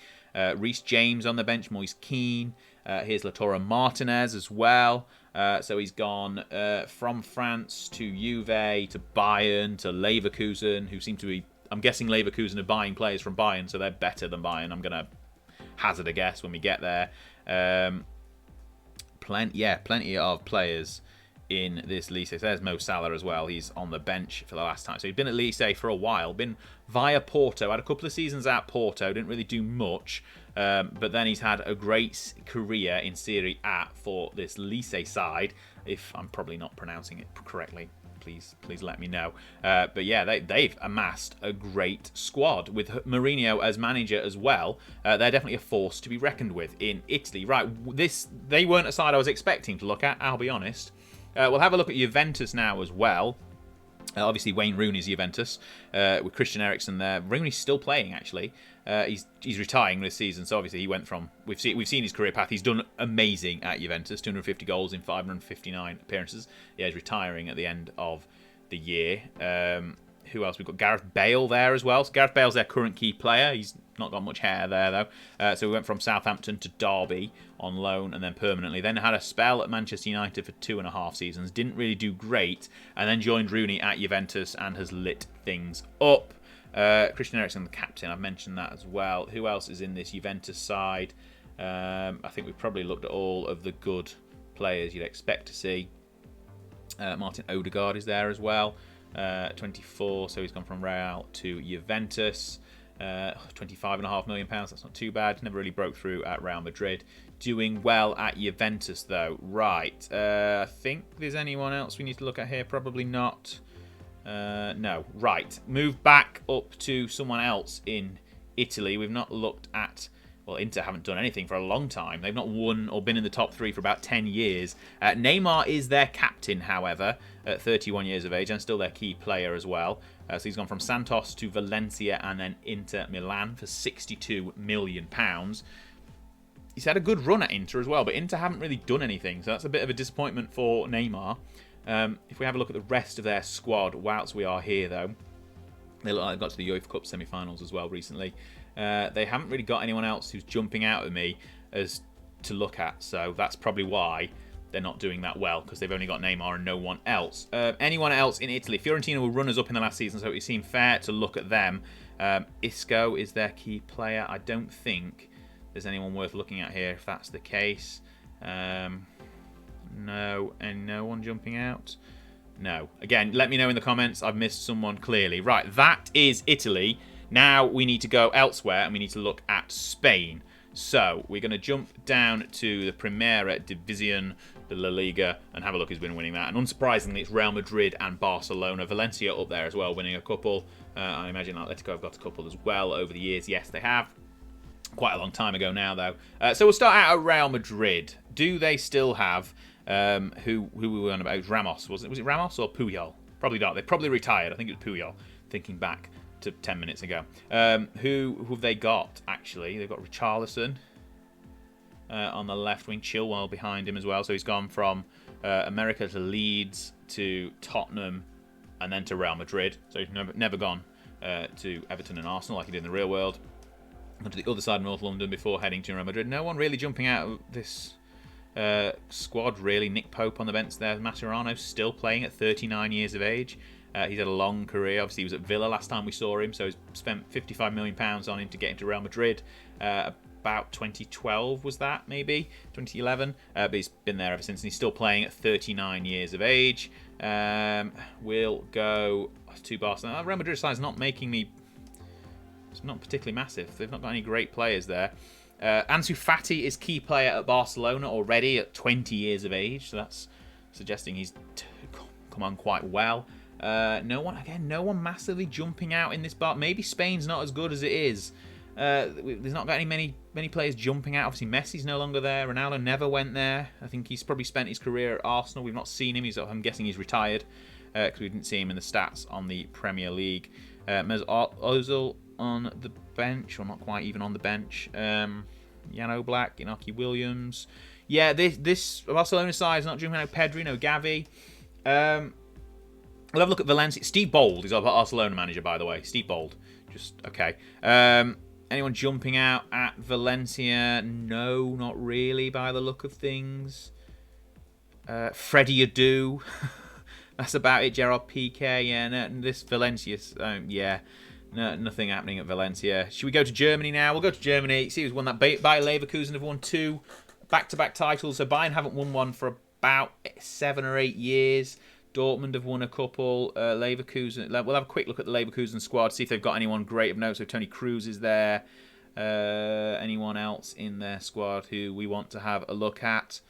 Reece James on the bench. Moise Keane. Here's Lautaro Martinez as well. So he's gone from France to Juve to Bayern to Leverkusen, who seem to be. I'm guessing Leverkusen are buying players from Bayern, so they're better than Bayern. I'm gonna hazard a guess when we get there. Plenty of players in this Lecce. So there's Mo Salah as well. He's on the bench for the last time. So he's been at Lecce for a while. Been via Porto. Had a couple of seasons at Porto. Didn't really do much. But then he's had a great career in Serie A for this Lecce side. If I'm probably not pronouncing it correctly, please let me know. But yeah, they've amassed a great squad with Mourinho as manager as well. They're definitely a force to be reckoned with in Italy. Right, they weren't a side I was expecting to look at, I'll be honest. We'll have a look at Juventus now as well. Obviously, Wayne Rooney's Juventus with Christian Eriksen there. Rooney's still playing actually. He's retiring this season, so obviously he went from we've seen his career path. He's done amazing at Juventus, 250 goals in 559 appearances. Yeah, he's retiring at the end of the year. Who else? We've got Gareth Bale there as well. So Gareth Bale's their current key player. He's not got much hair there, though. So we went from Southampton to Derby on loan and then permanently. Then had a spell at Manchester United for 2.5 seasons. Didn't really do great. And then joined Rooney at Juventus and has lit things up. Christian Eriksen, the captain. I've mentioned that as well. Who else is in this Juventus side? I think we've probably looked at all of the good players you'd expect to see. Martin Odegaard is there as well. 24, so he's gone from Real to Juventus. £25.5 million, that's not too bad. Never really broke through at Real Madrid. Doing well at Juventus though. Right, I think there's anyone else we need to look at here. Probably not. No. Right, move back up to someone else in Italy. We've not looked at... Well, Inter haven't done anything for a long time. They've not won or been in the top 3 for about 10 years. Neymar is their captain, however, at 31 years of age, and still their key player as well. So he's gone from Santos to Valencia and then Inter Milan for £62 million. He's had a good run at Inter as well, but Inter haven't really done anything, so that's a bit of a disappointment for Neymar. If we have a look at the rest of their squad, whilst we are here, though, they look like they got to the UEFA Cup semi-finals as well recently. They haven't really got anyone else who's jumping out at me as to look at, so that's probably why they're not doing that well, because they've only got Neymar and no one else. Anyone else in Italy? Fiorentina were runners-up in the last season, so it seemed fair to look at them. Isco is their key player. I don't think there's anyone worth looking at here if that's the case. No, and no one jumping out. No. Again, let me know in the comments. I've missed someone clearly. Right, that is Italy. Now we need to go elsewhere and we need to look at Spain. So we're going to jump down to the Primera División, the La Liga, and have a look who's been winning that. And unsurprisingly, it's Real Madrid and Barcelona. Valencia up there as well, winning a couple. I imagine Atletico have got a couple as well over the years. Yes, they have. Quite a long time ago now, though. So we'll start out at Real Madrid. Do they still have... who we were on about? Ramos. Was it Ramos or Puyol? Probably not. They probably retired. I think it was Puyol, thinking back to 10 minutes ago. Who have they got, actually? They've got Richarlison on the left wing, Chilwell behind him as well. So he's gone from America to Leeds to Tottenham and then to Real Madrid. So he's never gone to Everton and Arsenal like he did in the real world. Gone to the other side of North London before heading to Real Madrid. No one really jumping out of this squad, really. Nick Pope on the bench there. Mascherano still playing at 39 years of age. He's had a long career. Obviously, he was at Villa last time we saw him, so he's spent £55 million on him to get into Real Madrid. About 2012 was that, maybe 2011. But he's been there ever since, and he's still playing at 39 years of age. We'll go to Barcelona. Real Madrid side's not making me... It's not particularly massive. They've not got any great players there. Ansu Fati is key player at Barcelona already at 20 years of age, so that's suggesting he's come on quite well. No one massively jumping out in this bar. Maybe Spain's not as good as it is. There's not got many players jumping out. Obviously, Messi's no longer there. Ronaldo never went there. I think he's probably spent his career at Arsenal. We've not seen him. I'm guessing he's retired because we didn't see him in the stats on the Premier League. Mesut Ozil on the bench, or not quite even on the bench. Jan Oblak, Inaki Williams. Yeah, this Barcelona side is not jumping out. Pedri, no Gavi. We'll have a look at Valencia. Steve Bold is our Barcelona manager, by the way. Steve Bold. Just, okay. Anyone jumping out at Valencia? No, not really, by the look of things. Freddie Adu. That's about it. Gerard Piqué. Yeah, no, this Valencia. Yeah. No, nothing happening at Valencia. Should we go to Germany now? We'll go to Germany. See who's won that. Bayer Leverkusen have won 2 back-to-back titles. So Bayern haven't won one for about 7 or 8 years. Dortmund have won a couple. Leverkusen. We'll have a quick look at the Leverkusen squad, see if they've got anyone great of note. So Tony Cruz is there. Anyone else in their squad who we want to have a look at?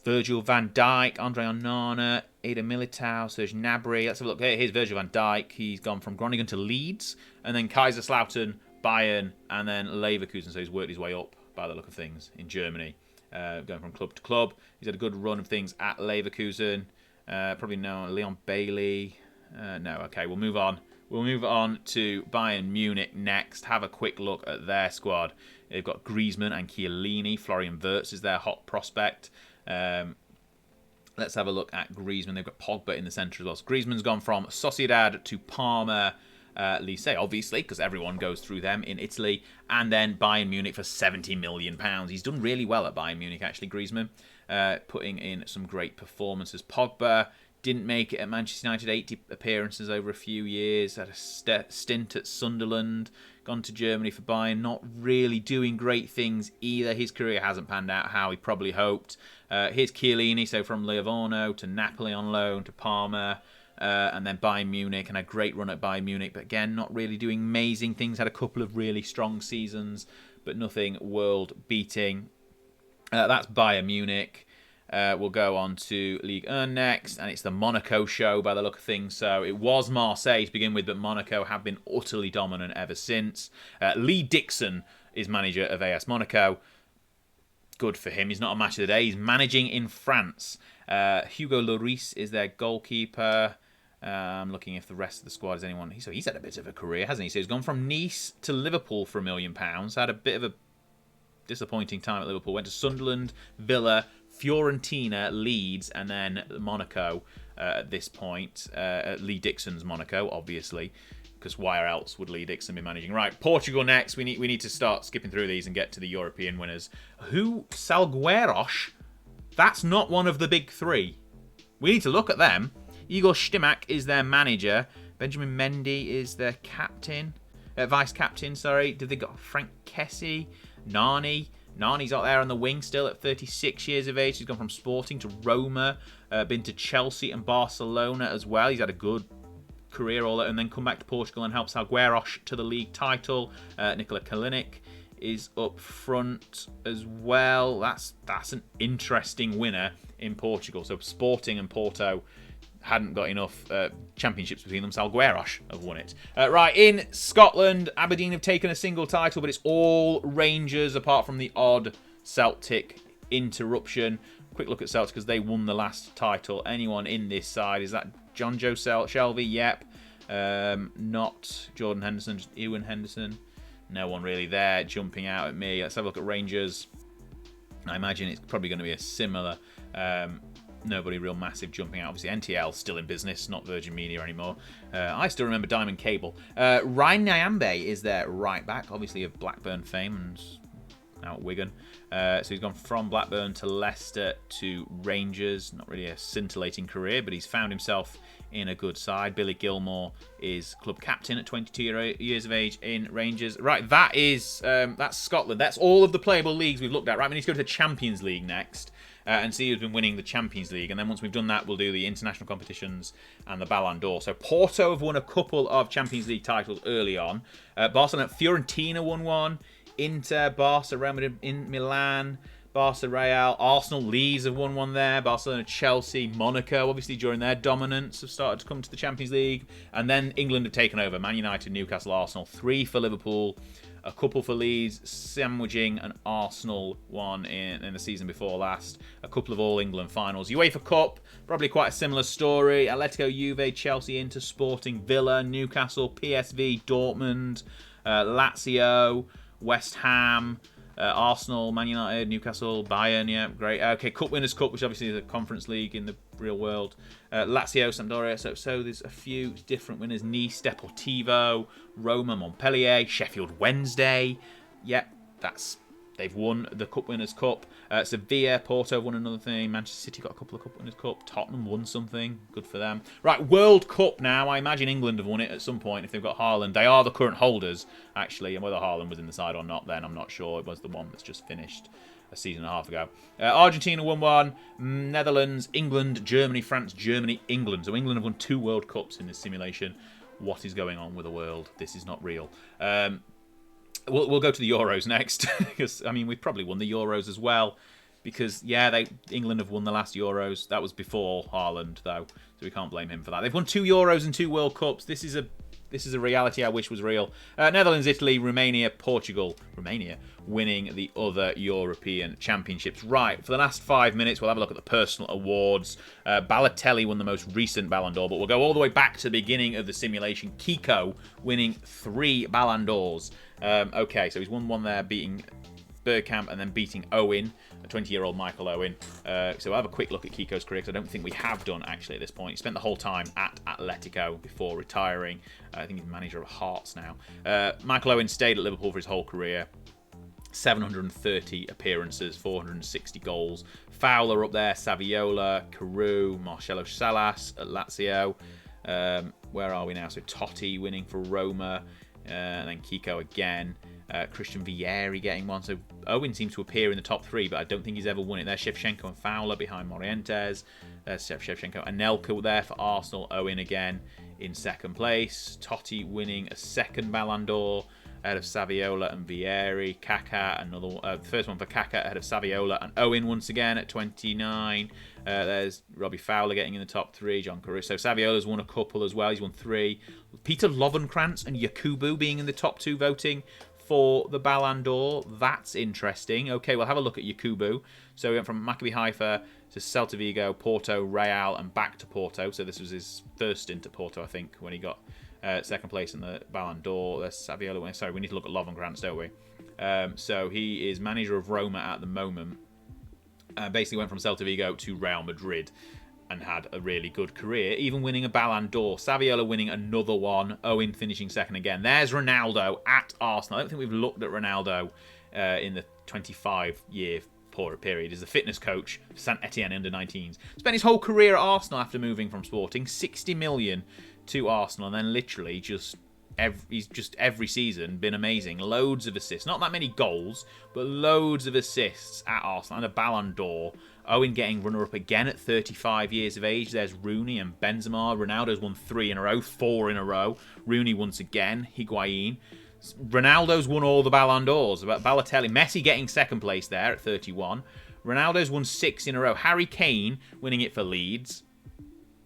Virgil van Dijk, Andre Onana, Eder Militao, Serge Gnabry. Let's have a look. Here's Virgil van Dijk. He's gone from Groningen to Leeds, and then Kaiserslautern, Bayern, and then Leverkusen. So he's worked his way up by the look of things in Germany, going from club to club. He's had a good run of things at Leverkusen. Probably know Leon Bailey. No, okay, we'll move on. We'll move on to Bayern Munich next. Have a quick look at their squad. They've got Griezmann and Chiellini. Florian Wirtz is their hot prospect. Let's have a look at Griezmann. They've got Pogba in the centre as well. So Griezmann's gone from Sociedad to Parma Lycée, obviously, because everyone goes through them in Italy. And then Bayern Munich for £70 million. He's done really well at Bayern Munich, actually, Griezmann. Putting in some great performances. Pogba didn't make it at Manchester United, 80 appearances over a few years, had a stint at Sunderland, gone to Germany for Bayern, not really doing great things either. His career hasn't panned out how he probably hoped. Here's Chiellini, so from Livorno to Napoli on loan to Parma, and then Bayern Munich, and a great run at Bayern Munich, but again, not really doing amazing things. Had a couple of really strong seasons, but nothing world-beating. That's Bayern Munich. We'll go on to Ligue 1 next, and it's the Monaco show by the look of things. So it was Marseille to begin with, but Monaco have been utterly dominant ever since. Lee Dixon is manager of AS Monaco. Good for him. He's not a match of the day. He's managing in France. Hugo Lloris is their goalkeeper. I'm looking if the rest of the squad is anyone. So he's had a bit of a career, hasn't he? So he's gone from Nice to Liverpool for £1 million. Had a bit of a disappointing time at Liverpool. Went to Sunderland, Villa, Fiorentina, Leeds, and then Monaco at this point. Lee Dixon's Monaco, obviously, because why else would Lee Dixon be managing? Right, Portugal next. We need to start skipping through these and get to the European winners. Salgueiros? That's not one of the big three. We need to look at them. Igor Stimac is their manager. Benjamin Mendy is their captain. Vice captain, sorry. Did they got Frank Kessie? Nani's out there on the wing still at 36 years of age. He's gone from Sporting to Roma, been to Chelsea and Barcelona as well. He's had a good career all that, and then come back to Portugal and help Salgueiros to the league title. Nikola Kalinic is up front as well. That's an interesting winner in Portugal. So Sporting and Porto hadn't got enough championships between them. Salgueiros have won it. Right, in Scotland, Aberdeen have taken a single title, but it's all Rangers apart from the odd Celtic interruption. Quick look at Celtic because they won the last title. Anyone in this side? Is that John Joe Shelby? Yep. Not Jordan Henderson, just Ewan Henderson. No one really there jumping out at me. Let's have a look at Rangers. I imagine it's probably going to be a similar... nobody real massive jumping out. Obviously, NTL still in business, not Virgin Media anymore. I still remember Diamond Cable. Ryan Nyambe is their right back, obviously of Blackburn fame and now at Wigan. So he's gone from Blackburn to Leicester to Rangers. Not really a scintillating career, but he's found himself in a good side. Billy Gilmore is club captain at 22 years of age in Rangers. Right, that's Scotland. That's all of the playable leagues we've looked at. Right, we need to go to the Champions League next. And see who's been winning the Champions League. And then once we've done that, we'll do the international competitions and the Ballon d'Or. So Porto have won a couple of Champions League titles early on. Barcelona, Fiorentina won one. Inter, Barca, Real Madrid, in Milan, Barca, Real. Arsenal, Leeds have won one there. Barcelona, Chelsea, Monaco, obviously during their dominance, have started to come to the Champions League. And then England have taken over. Man United, Newcastle, Arsenal. 3 for Liverpool. A couple for Leeds, sandwiching an Arsenal one in the season before last. A couple of All-England finals. UEFA Cup, probably quite a similar story. Atletico, Juve, Chelsea, Inter, Sporting, Villa, Newcastle, PSV, Dortmund, Lazio, West Ham, Arsenal, Man United, Newcastle, Bayern, yeah, great. Okay, Cup Winners' Cup, which obviously is a conference league in the real world. Lazio, Sampdoria, so there's a few different winners. Nice, Deportivo, Roma, Montpellier, Sheffield Wednesday. Yep, they've won the Cup Winners' Cup. Sevilla, Porto won another thing. Manchester City got a couple of Cup Winners' Cup. Tottenham won something. Good for them. Right, World Cup now. I imagine England have won it at some point if they've got Haaland. They are the current holders, actually. And whether Haaland was in the side or not then, I'm not sure. It was the one that's just finished a season and a half ago. Argentina won one. Netherlands, England, Germany, France, Germany, England. So England have won 2 World Cups in this simulation. What is going on with the world? This is not real. We'll go to the Euros next because I mean we've probably won the Euros as well because yeah England have won the last Euros. That was before Haaland though, so we can't blame him for that. They've won 2 Euros and 2 World Cups. This is a This is a reality I wish was real. Netherlands, Italy, Romania, Portugal. Romania winning the other European Championships. Right, for the last 5 minutes, we'll have a look at the personal awards. Balotelli won the most recent Ballon d'Or, but we'll go all the way back to the beginning of the simulation. Kiko winning 3 Ballon d'Ors. Okay, so he's won one there, beating Bergkamp and then beating Owen, a 20-year-old Michael Owen. So we'll have a quick look at Kiko's career, because I don't think we have done actually at this point. He spent the whole time at Atletico before retiring. I think he's manager of Hearts now. Michael Owen stayed at Liverpool for his whole career. 730 appearances, 460 goals. Fowler up there, Saviola, Carew, Marcelo Salas at Lazio. Where are we now? So Totti winning for Roma, and then Kiko again. Christian Vieri getting one. So Owen seems to appear in the top 3, but I don't think he's ever won it. There's Shevchenko and Fowler behind Morientes. There's Shevchenko and Anelka there for Arsenal. Owen again in second place. Totti winning a second Ballon d'Or ahead of Saviola and Vieri. Kaká, another the first one for Kaká ahead of Saviola and Owen once again at 29. There's Robbie Fowler getting in the top 3. John Caruso. Saviola's won a couple as well. He's won 3. Peter Lovenkrantz and Yakubu being in the top 2 voting for the Ballon d'Or. That's interesting. Okay, we'll have a look at Yakubu. So we went from Maccabi Haifa to Celta Vigo, Porto, Real, and back to Porto. So this was his first stint at Porto, I think, when he got second place in the Ballon d'Or. That's Saviola. Sorry, we need to look at Lovenkrantz, don't we? So he is manager of Roma at the moment. Basically went from Celta Vigo to Real Madrid and had a really good career, even winning a Ballon d'Or. Saviola winning another one. Owen finishing second again. There's Ronaldo at Arsenal. I don't think we've looked at Ronaldo in the 25-year period. He's the fitness coach for Saint Etienne under-19s. Spent his whole career at Arsenal after moving from Sporting. 60 million to Arsenal, and then literally he's just every season been amazing. Loads of assists. Not that many goals, but loads of assists at Arsenal and a Ballon d'Or. Owen getting runner-up again at 35 years of age. There's Rooney and Benzema. Ronaldo's won 3 in a row, 4 in a row. Rooney once again. Higuain. Ronaldo's won all the Ballon d'Ors. Balotelli. Messi getting second place there at 31. Ronaldo's won 6 in a row. Harry Kane winning it for Leeds.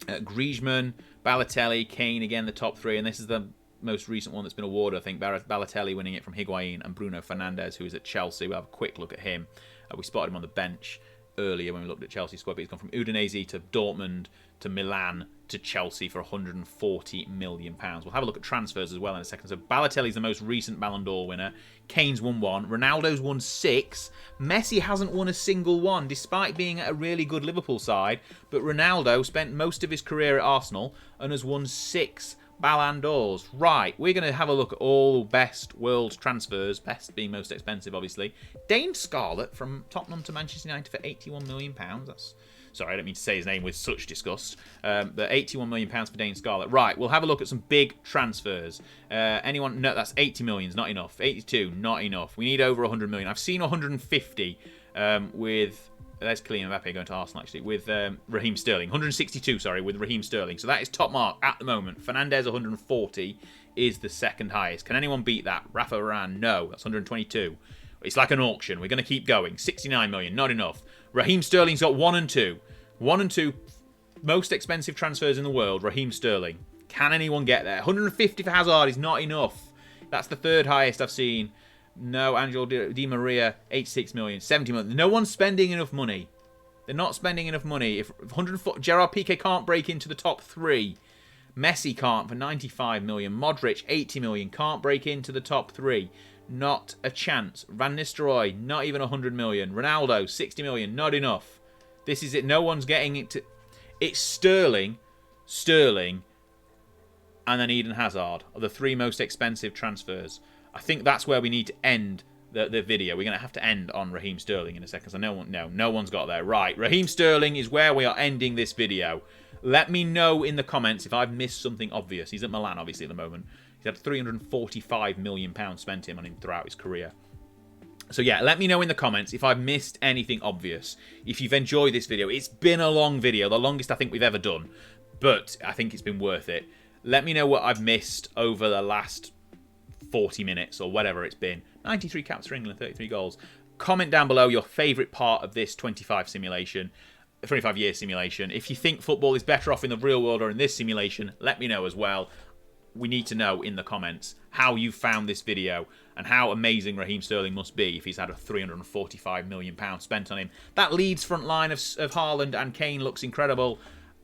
Griezmann, Balotelli, Kane again, the top 3. And this is the most recent one that's been awarded, I think. Balotelli winning it from Higuain and Bruno Fernandes, who is at Chelsea. We'll have a quick look at him. We spotted him on the bench earlier when we looked at Chelsea's squad, but he's gone from Udinese to Dortmund to Milan to Chelsea for £140 million. We'll have a look at transfers as well in a second. So Balotelli's the most recent Ballon d'Or winner. Kane's won 1. Ronaldo's won 6. Messi hasn't won a single one, despite being at a really good Liverpool side. But Ronaldo spent most of his career at Arsenal and has won 6 Ballon d'Ors. Right, we're going to have a look at all best world transfers, best being most expensive, obviously. Dane Scarlett from Tottenham to Manchester United for £81 million. That's... Sorry, I don't mean to say his name with such disgust. But £81 million for Dane Scarlett. Right, we'll have a look at some big transfers. Anyone? No, that's 80 million, not enough. 82, not enough. We need over 100 million. I've seen 150 with... There's Kylian Mbappe going to Arsenal, actually, with Raheem Sterling. 162, sorry, with Raheem Sterling. So that is top mark at the moment. Fernandes, 140, is the second highest. Can anyone beat that? Rafa Varane, no. That's 122. It's like an auction. We're going to keep going. 69 million, not enough. Raheem Sterling's got 1 and 2. 1 and 2 most expensive transfers in the world. Raheem Sterling. Can anyone get there? 150 for Hazard is not enough. That's the third highest I've seen. No, Angel Di Maria, 86 million, 70 million. No one's spending enough money. They're not spending enough money. If 104, Gerard Piqué can't break into the top 3. Messi can't for 95 million. Modric, 80 million, can't break into the top 3. Not a chance. Van Nistelrooy, not even 100 million. Ronaldo, 60 million, not enough. This is it. No one's getting it to... It's Sterling, and then Eden Hazard are the 3 most expensive transfers. I think that's where we need to end the video. We're going to have to end on Raheem Sterling in a second. So no one's got there. Right, Raheem Sterling is where we are ending this video. Let me know in the comments if I've missed something obvious. He's at Milan, obviously, at the moment. He's had £345 million spent on him throughout his career. So yeah, let me know in the comments if I've missed anything obvious. If you've enjoyed this video. It's been a long video, the longest I think we've ever done. But I think it's been worth it. Let me know what I've missed over the last 40 minutes or whatever it's been. 93 caps for England, 33 goals. Comment down below your favourite part of this 25-year simulation. If you think football is better off in the real world or in this simulation, let me know as well. we need to know in the comments how you found this video and how amazing Raheem Sterling must be if he's had a £345 million spent on him. That Leeds front line of Haaland and Kane looks incredible,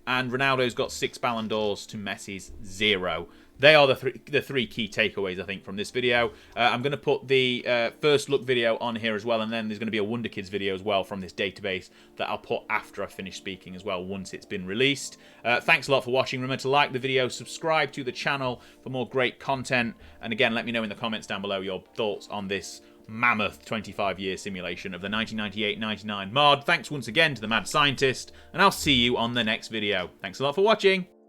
and Ronaldo's got 6 Ballon d'Ors to Messi's 0. They are the three key takeaways, I think, from this video. I'm going to put the first look video on here as well, and then there's going to be a Wonder Kids video as well from this database that I'll put after I finish speaking as well, once it's been released. Thanks a lot for watching. Remember to like the video, subscribe to the channel for more great content, and again, let me know in the comments down below your thoughts on this mammoth 25-year simulation of the 1998-99 mod. Thanks once again to the mad scientist, and I'll see you on the next video. Thanks a lot for watching.